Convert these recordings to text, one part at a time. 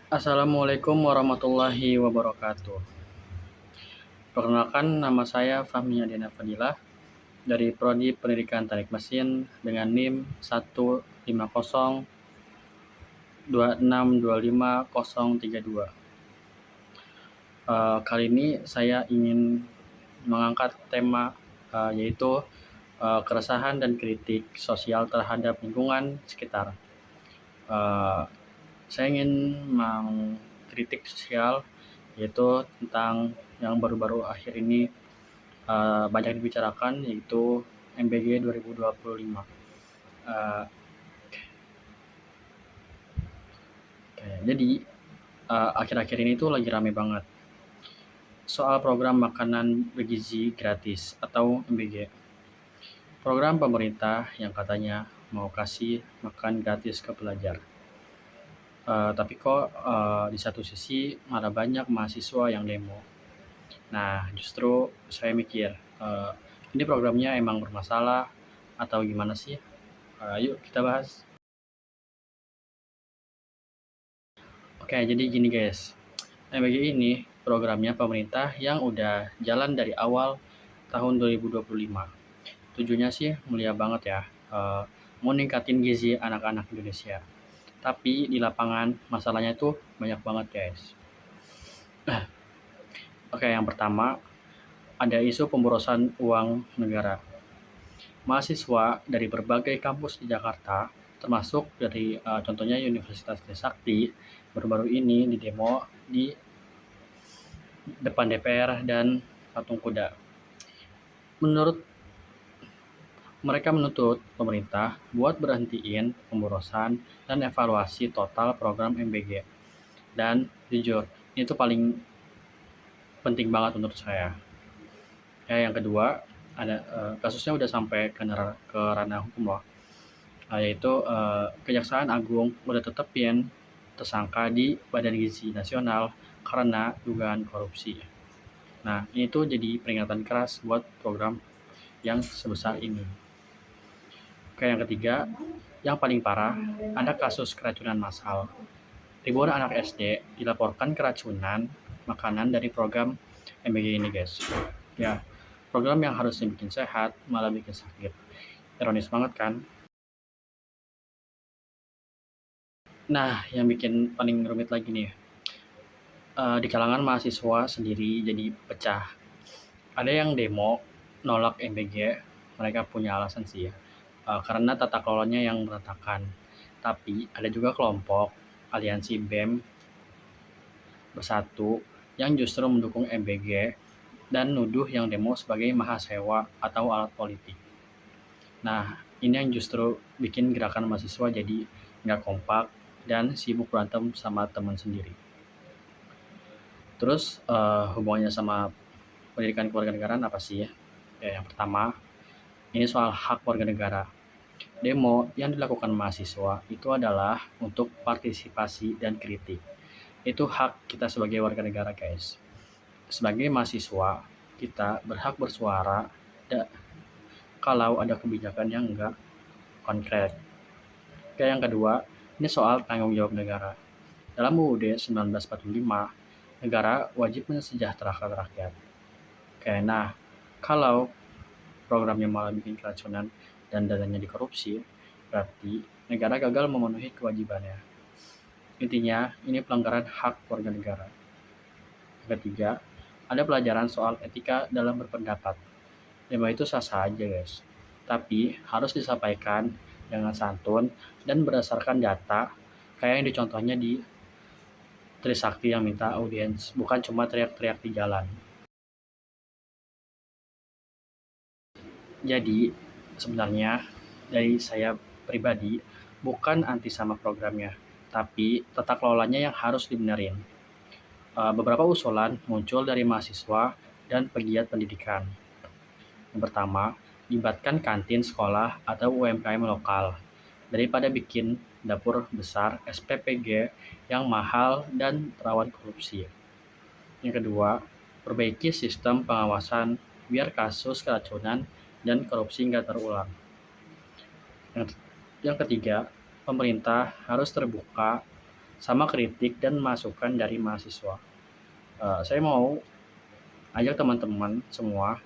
Assalamualaikum warahmatullahi wabarakatuh. Perkenalkan, nama saya Fahmi Adina Fadilah dari Prodi Pendidikan Teknik Mesin dengan NIM 15026250032. Kali ini saya ingin mengangkat tema yaitu keresahan dan kritik sosial terhadap lingkungan sekitar. Saya ingin mengkritik sosial yaitu tentang yang baru-baru akhir ini banyak dibicarakan, yaitu MBG 2025. Jadi akhir-akhir ini tuh lagi rame banget soal program makanan bergizi gratis atau MBG. Program pemerintah yang katanya mau kasih makan gratis ke pelajar. Tapi kok di satu sisi ada banyak mahasiswa yang demo. Nah, justru saya mikir, ini programnya emang bermasalah atau gimana sih? Yuk kita bahas. Oke, jadi gini guys. MBG ini programnya pemerintah yang udah jalan dari awal tahun 2025. Tujuannya sih mulia banget ya, mau ningkatin gizi anak-anak Indonesia. Tapi di lapangan masalahnya tuh banyak banget guys. Oke, yang pertama ada isu pemborosan uang negara. Mahasiswa dari berbagai kampus di Jakarta, termasuk dari contohnya Universitas Trisakti, baru-baru ini di demo di depan DPR dan patung kuda. Mereka menuntut pemerintah buat berhentiin pemborosan dan evaluasi total program MBG. Dan jujur, ini tuh paling penting banget menurut saya. Yang kedua, ada kasusnya udah sampai ke ranah hukum loh. Yaitu Kejaksaan Agung udah tetepin tersangka di Badan Gizi Nasional karena dugaan korupsi. Nah, ini tuh jadi peringatan keras buat program yang sebesar ini. Yang ketiga, yang paling parah, ada kasus keracunan massal. Ribuan anak SD dilaporkan keracunan makanan dari program MBG ini guys. Ya, program yang harusnya bikin sehat malah bikin sakit. Ironis banget kan? Nah, yang bikin paling rumit lagi nih, di kalangan mahasiswa sendiri jadi pecah. Ada yang demo nolak MBG, mereka punya alasan sih ya, karena tata kelolanya yang berantakan. Tapi ada juga kelompok aliansi BEM Bersatu yang justru mendukung MBG dan nuduh yang demo sebagai mahasewa atau alat politik. Nah, ini yang justru bikin gerakan mahasiswa jadi nggak kompak dan sibuk berantem sama teman sendiri. Terus hubungannya sama pendidikan kewarganegaraan apa sih ya? Yang pertama, ini soal hak warga negara. Demo yang dilakukan mahasiswa itu adalah untuk partisipasi dan kritik. Itu hak kita sebagai warga negara, guys. Sebagai mahasiswa, kita berhak bersuara kalau ada kebijakan yang enggak konkret. Yang kedua, ini soal tanggung jawab negara. Dalam UUD 1945, negara wajib mensejahterakan rakyat. Nah, kalau programnya malah bikin keracunan dan dananya dikorupsi, berarti negara gagal memenuhi kewajibannya. Intinya, ini pelanggaran hak warga negara. Yang ketiga, ada pelajaran soal etika dalam berpendapat. Demo itu sah-sah aja guys, tapi harus disampaikan dengan santun dan berdasarkan data, kayak yang dicontohnya di Trisakti yang minta audiens, bukan cuma teriak-teriak di jalan. Jadi, sebenarnya dari saya pribadi, bukan anti sama programnya, tapi tata kelolanya yang harus dibenerin. Beberapa usulan muncul dari mahasiswa dan pegiat pendidikan. Yang pertama, libatkan kantin sekolah atau UMKM lokal daripada bikin dapur besar SPPG yang mahal dan rawan korupsi. Yang kedua, perbaiki sistem pengawasan biar kasus keracunan dan korupsi nggak terulang. Yang ketiga, pemerintah harus terbuka sama kritik dan masukan dari mahasiswa. Saya mau ajak teman-teman semua,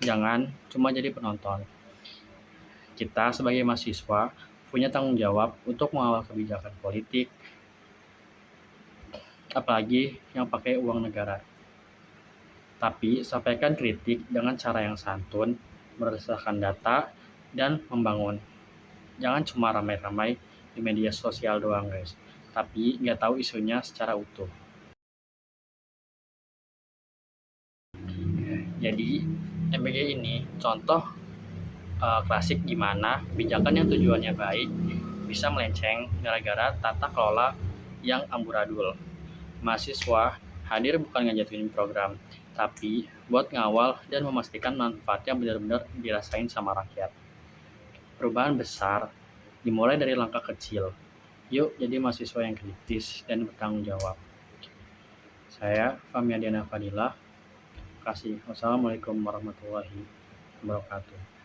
jangan cuma jadi penonton. Kita sebagai mahasiswa punya tanggung jawab untuk mengawal kebijakan politik, apalagi yang pakai uang negara. Tapi sampaikan kritik dengan cara yang santun, berdasarkan data, dan membangun. Jangan cuma ramai-ramai di media sosial doang guys, tapi nggak tahu isunya secara utuh. Jadi MBG ini contoh klasik gimana kebijakan yang tujuannya baik bisa melenceng gara-gara tata kelola yang amburadul. Mahasiswa hadir bukan ngejatuhin program, tapi buat ngawal dan memastikan manfaatnya benar-benar dirasain sama rakyat. Perubahan besar dimulai dari langkah kecil. Yuk jadi mahasiswa yang kritis dan bertanggung jawab. Saya Fahmi Adiana Fadila. Terima kasih. Wassalamualaikum warahmatullahi wabarakatuh.